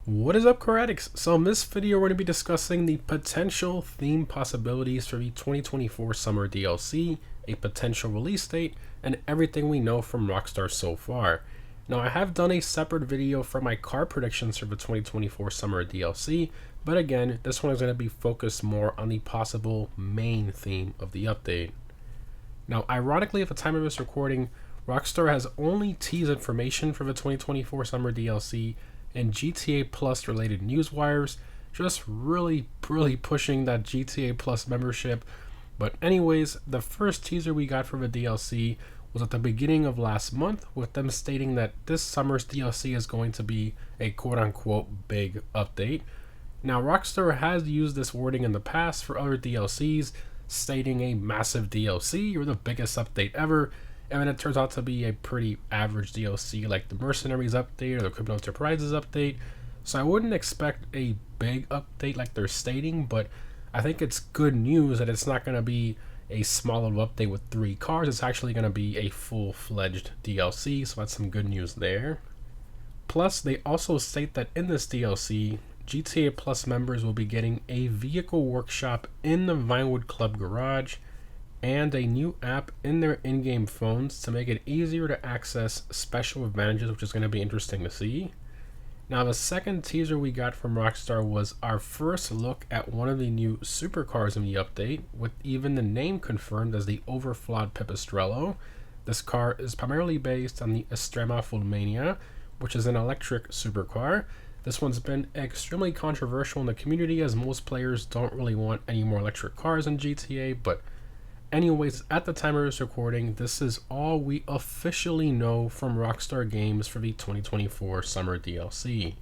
What is up, Karatics? So in this video, we're going to be discussing the potential theme possibilities for the 2024 Summer DLC, a potential release date, and everything we know from Rockstar so far. Now, I have done a separate video for my car predictions for the 2024 Summer DLC, but again, this one is going to be focused more on the possible main theme of the update. Now, ironically, at the time of this recording, Rockstar has only teased information for the 2024 Summer DLC and GTA Plus related news wires, just really pushing that GTA Plus membership. But anyways, the first teaser we got for the DLC was at the beginning of last month, with them stating that this summer's DLC is going to be a quote-unquote big update. Now, Rockstar has used this wording in the past for other DLCs, stating a massive DLC or the biggest update ever, and then it turns out to be a pretty average DLC like the Mercenaries update or the Criminal Enterprises update. So I wouldn't expect a big update like they're stating, but I think it's good news that it's not going to be a small little update with 3 cars. It's actually going to be a full-fledged DLC, so that's some good news there. Plus, they also state that in this DLC, GTA Plus members will be getting a vehicle workshop in the Vinewood Club garage, and a new app in their in-game phones to make it easier to access special advantages, which is going to be interesting to see. Now, the second teaser we got from Rockstar was our first look at one of the new supercars in the update, with even the name confirmed as the overflawed Pipistrello. This car is primarily based on the Estrema Fulmania, which is an electric supercar. This one's been extremely controversial in the community, as most players don't really want any more electric cars in GTA, but anyways, at the time of this recording, this is all we officially know from Rockstar Games for the 2024 Summer DLC.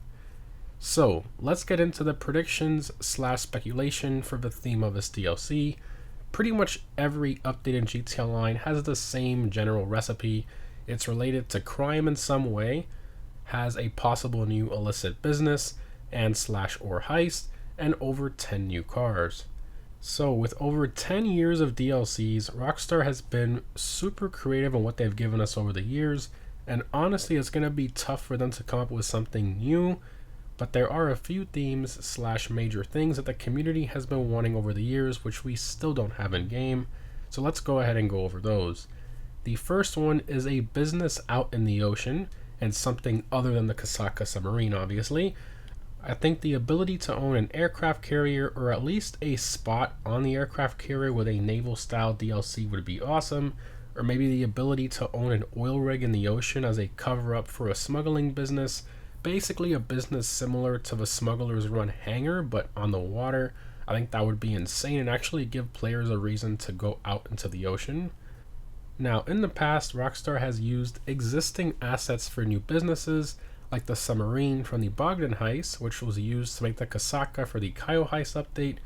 So, let's get into the predictions / speculation for the theme of this DLC. Pretty much every update in GTA Online has the same general recipe. It's related to crime in some way, has a possible new illicit business and / or heist, and over 10 new cars. So, with over 10 years of DLCs, Rockstar has been super creative on what they've given us over the years, and honestly, it's going to be tough for them to come up with something new, but there are a few themes / major things that the community has been wanting over the years, which we still don't have in game, so let's go ahead and go over those. The first one is a business out in the ocean, and something other than the Kasaka submarine, obviously. I think the ability to own an aircraft carrier, or at least a spot on the aircraft carrier with a naval style DLC, would be awesome, or maybe the ability to own an oil rig in the ocean as a cover up for a smuggling business, basically a business similar to the Smugglers Run hangar but on the water. I think that would be insane and actually give players a reason to go out into the ocean. Now, in the past, Rockstar has used existing assets for new businesses, like the submarine from the Bogdan heist, which was used to make the Kasaka for the Cayo heist update,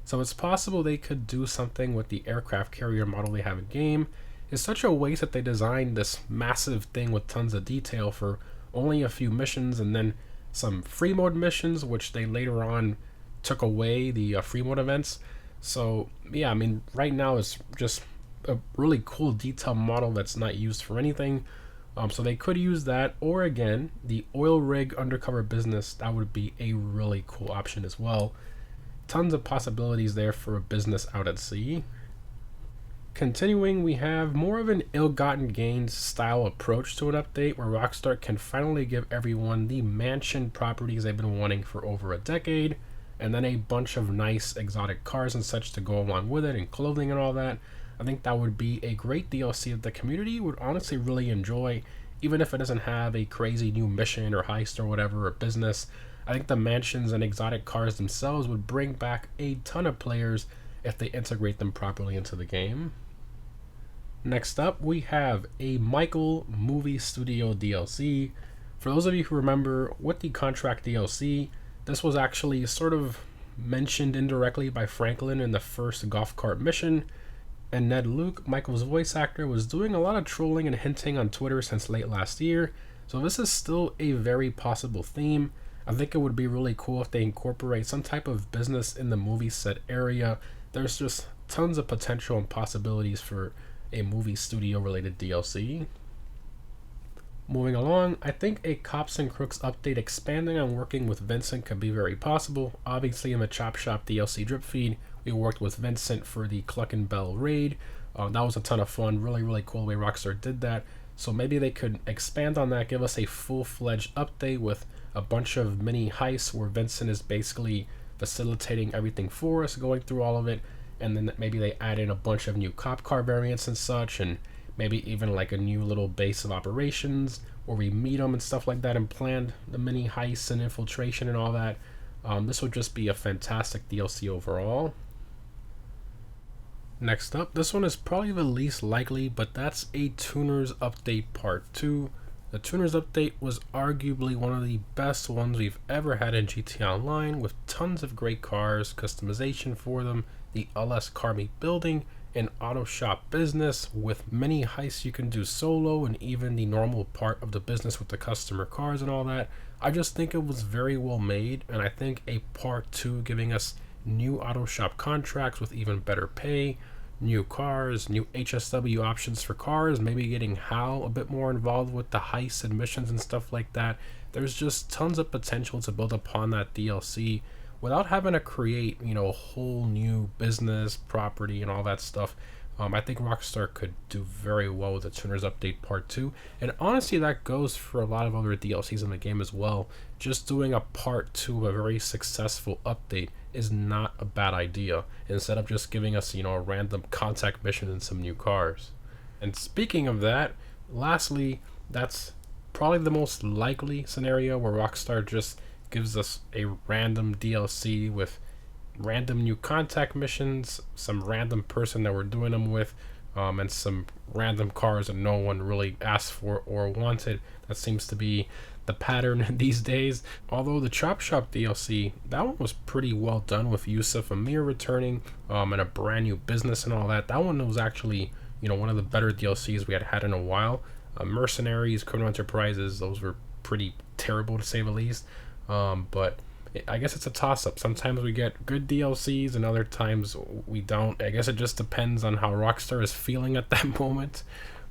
so it's possible they could do something with the aircraft carrier model they have in game. It's such a waste that they designed this massive thing with tons of detail for only a few missions, and then some free mode missions, which they later on took away the free mode events. So yeah, I mean, right now it's just a really cool detail model that's not used for anything. So they could use that, or again, the oil rig undercover business. That would be a really cool option as well. Tons of possibilities there for a business out at sea. Continuing, we have more of an ill-gotten gains style approach to an update, where Rockstar can finally give everyone the mansion properties they've been wanting for over a decade, and then a bunch of nice exotic cars and such to go along with it, and clothing and all that. I think that would be a great DLC that the community would honestly really enjoy, even if it doesn't have a crazy new mission or heist or whatever, or business. I think the mansions and exotic cars themselves would bring back a ton of players if they integrate them properly into the game. Next up, we have a Michael Movie Studio DLC. For those of you who remember, with the Contract DLC, this was actually sort of mentioned indirectly by Franklin in the first golf cart mission, and Ned Luke, Michael's voice actor, was doing a lot of trolling and hinting on Twitter since late last year, so this is still a very possible theme. I think it would be really cool if they incorporate some type of business in the movie set area. There's just tons of potential and possibilities for a movie studio related DLC. Moving along, I think a Cops and Crooks update expanding on working with Vincent could be very possible. Obviously, in the Chop Shop DLC drip feed, we worked with Vincent for the Cluck and Bell raid. That was a ton of fun. Really, really cool the way Rockstar did that. So maybe they could expand on that, give us a full-fledged update with a bunch of mini heists where Vincent is basically facilitating everything for us, going through all of it, and then maybe they add in a bunch of new cop car variants and such, and maybe even like a new little base of operations where we meet them and stuff like that and plan the mini heists and infiltration and all that. This would just be a fantastic DLC overall. Next up, this one is probably the least likely, but that's a Tuners Update Part 2. The Tuners Update was arguably one of the best ones we've ever had in GTA Online, with tons of great cars, customization for them, the LS Car Meet building, an auto shop business with many heists you can do solo, and even the normal part of the business with the customer cars and all that. I just think it was very well made, and I think a part 2 giving us new auto shop contracts with even better pay, new cars, new HSW options for cars, maybe getting Hal a bit more involved with the heists and missions and stuff like that. There's just tons of potential to build upon that DLC without having to create, a whole new business, property, and all that stuff. I think Rockstar could do very well with the Tuners Update Part 2. And honestly, that goes for a lot of other DLCs in the game as well. Just doing a Part 2 of a very successful update is not a bad idea, instead of just giving us, a random contact mission and some new cars. And speaking of that, lastly, that's probably the most likely scenario where Rockstar just gives us a random DLC with random new contact missions, some random person that we're doing them with, and some random cars that no one really asked for or wanted. That seems to be the pattern these days. Although the Chop Shop DLC, that one was pretty well done with Yusuf Amir returning, and a brand new business and all that. That one was actually, one of the better DLCs we had in a while. Mercenaries, Criminal Enterprises, those were pretty terrible to say the least. But I guess it's a toss-up. Sometimes we get good DLCs and other times we don't. I guess it just depends on how Rockstar is feeling at that moment.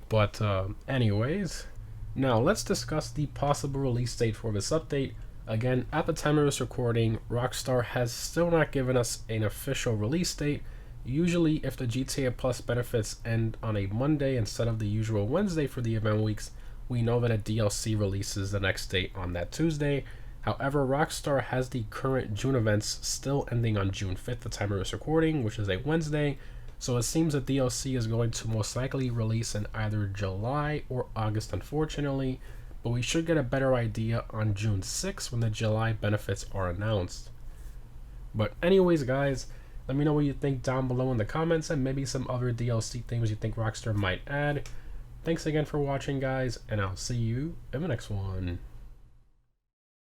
But anyways, now let's discuss the possible release date for this update. Again, at the time of this recording, Rockstar has still not given us an official release date. Usually, if the GTA Plus benefits end on a Monday instead of the usual Wednesday for the event weeks, we know that a DLC releases the next day on that Tuesday. However, Rockstar has the current June events still ending on June 5th, the time of this recording, which is a Wednesday, so it seems that DLC is going to most likely release in either July or August, unfortunately, but we should get a better idea on June 6th when the July benefits are announced. But anyways, guys, let me know what you think down below in the comments, and maybe some other DLC things you think Rockstar might add. Thanks again for watching, guys, and I'll see you in the next one.